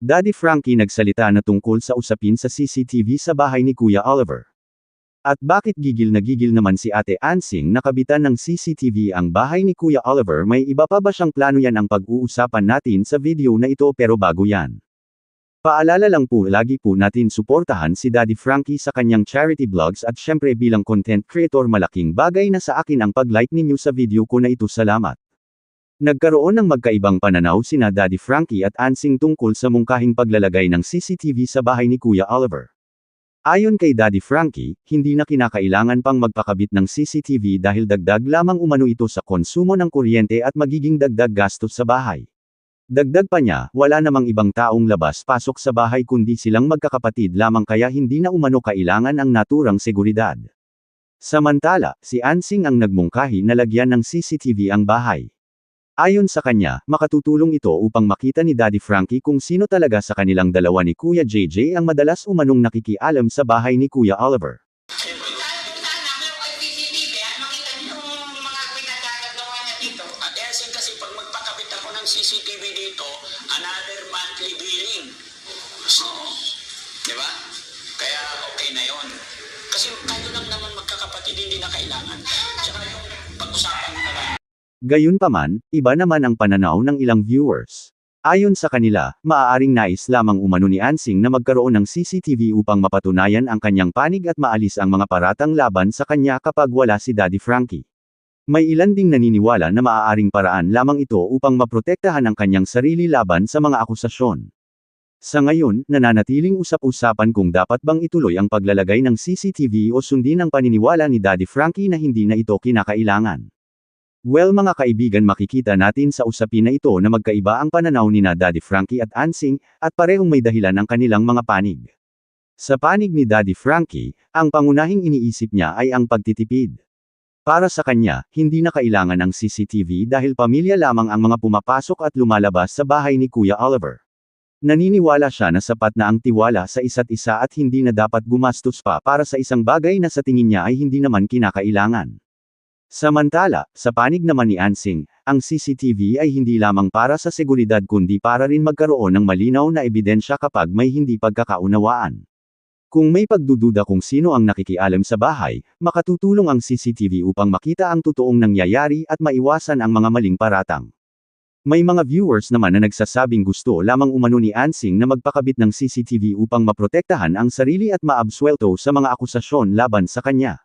Daddy Frankie nagsalita na tungkol sa usapin sa CCTV sa bahay ni Kuya Oliver. At bakit gigil na gigil naman si Ate Ansing na kabitan ng CCTV ang bahay ni Kuya Oliver? May iba pa ba siyang plano? Yan ang pag-uusapan natin sa video na ito, pero bago yan, paalala lang po, lagi po natin suportahan si Daddy Frankie sa kanyang charity vlogs, at syempre bilang content creator malaking bagay na sa akin ang pag-like ninyo sa video ko na ito. Salamat. Nagkaroon ng magkaibang pananaw sina Daddy Frankie at Ansing tungkol sa mungkahing paglalagay ng CCTV sa bahay ni Kuya Oliver. Ayon kay Daddy Frankie, hindi na kinakailangan pang magpakabit ng CCTV dahil dagdag lamang umano ito sa konsumo ng kuryente at magiging dagdag gastos sa bahay. Dagdag pa niya, wala namang ibang taong labas-pasok sa bahay kundi silang magkakapatid lamang, kaya hindi na umano kailangan ang naturang seguridad. Samantala, si Ansing ang nagmungkahi na lagyan ng CCTV ang bahay. Ayon sa kanya, makatutulong ito upang makita ni Daddy Frankie kung sino talaga sa kanilang dalawa ni Kuya JJ ang madalas umanong nakikialam sa bahay ni Kuya Oliver. Kasi pag magpakabit ako ng CCTV dito, another monthly billing. So, di ba? Kaya okay na yon. Kasi kayo lang naman magkakapatid, hindi na kailangan. Tsaka yung pag-usapan na lang. Gayunpaman, iba naman ang pananaw ng ilang viewers. Ayon sa kanila, maaaring nais lamang umano ni Ansing na magkaroon ng CCTV upang mapatunayan ang kanyang panig at maalis ang mga paratang laban sa kanya kapag wala si Daddy Frankie. May ilan ding naniniwala na maaaring paraan lamang ito upang maprotektahan ang kanyang sarili laban sa mga akusasyon. Sa ngayon, nananatiling usap-usapan kung dapat bang ituloy ang paglalagay ng CCTV o sundin ang paniniwala ni Daddy Frankie na hindi na ito kinakailangan. Well mga kaibigan, makikita natin sa usapin na ito na magkaiba ang pananaw ni Daddy Frankie at Ansing, at parehong may dahilan ang kanilang mga panig. Sa panig ni Daddy Frankie, ang pangunahing iniisip niya ay ang pagtitipid. Para sa kanya, hindi na kailangan ng CCTV dahil pamilya lamang ang mga pumapasok at lumalabas sa bahay ni Kuya Oliver. Naniniwala siya na sapat na ang tiwala sa isa't isa at hindi na dapat gumastos pa para sa isang bagay na sa tingin niya ay hindi naman kinakailangan. Samantala, sa panig naman ni Ansing, ang CCTV ay hindi lamang para sa seguridad kundi para rin magkaroon ng malinaw na ebidensya kapag may hindi pagkakaunawaan. Kung may pagdududa kung sino ang nakikialam sa bahay, makatutulong ang CCTV upang makita ang totoong nangyayari at maiwasan ang mga maling paratang. May mga viewers naman na nagsasabing gusto lamang umano ni Ansing na magpakabit ng CCTV upang maprotektahan ang sarili at maabsuelto sa mga akusasyon laban sa kanya.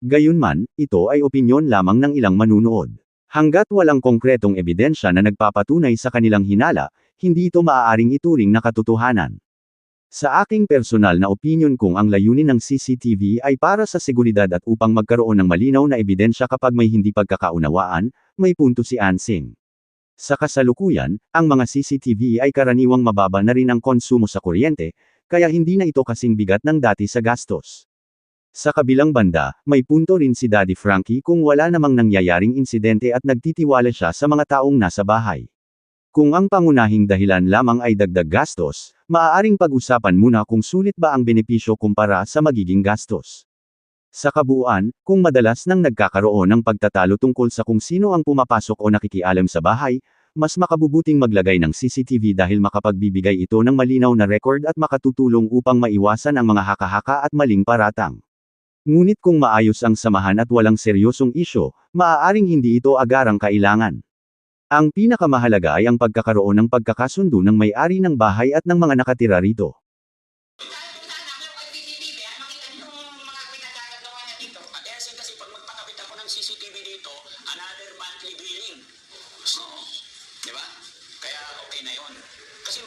Gayunman, ito ay opinyon lamang ng ilang manunood. Hanggat walang konkretong ebidensya na nagpapatunay sa kanilang hinala, hindi ito maaaring ituring na katotohanan. Sa aking personal na opinyon, kung ang layunin ng CCTV ay para sa seguridad at upang magkaroon ng malinaw na ebidensya kapag may hindi pagkakaunawaan, may punto si Ansing. Sa kasalukuyan, ang mga CCTV ay karaniwang mababa na rin ang konsumo sa kuryente, kaya hindi na ito kasing bigat ng dati sa gastos. Sa kabilang banda, may punto rin si Daddy Frankie kung wala namang nangyayaring insidente at nagtitiwala siya sa mga taong nasa bahay. Kung ang pangunahing dahilan lamang ay dagdag gastos, maaaring pag-usapan muna kung sulit ba ang benepisyo kumpara sa magiging gastos. Sa kabuuan, kung madalas nang nagkakaroon ng pagtatalo tungkol sa kung sino ang pumapasok o nakikialam sa bahay, mas makabubuting maglagay ng CCTV dahil makapagbibigay ito ng malinaw na record at makatutulong upang maiwasan ang mga haka-haka at maling paratang. Ngunit kung maayos ang samahan at walang seryosong isyo, maaaring hindi ito agarang kailangan. Ang pinakamahalaga ay ang pagkakaroon ng pagkakasundo ng may-ari ng bahay at ng mga nakatira rito. Kasi pag magpakabit ako ng CCTV dito, another monthly billing. So, di ba? Kaya okay na yon. Kasi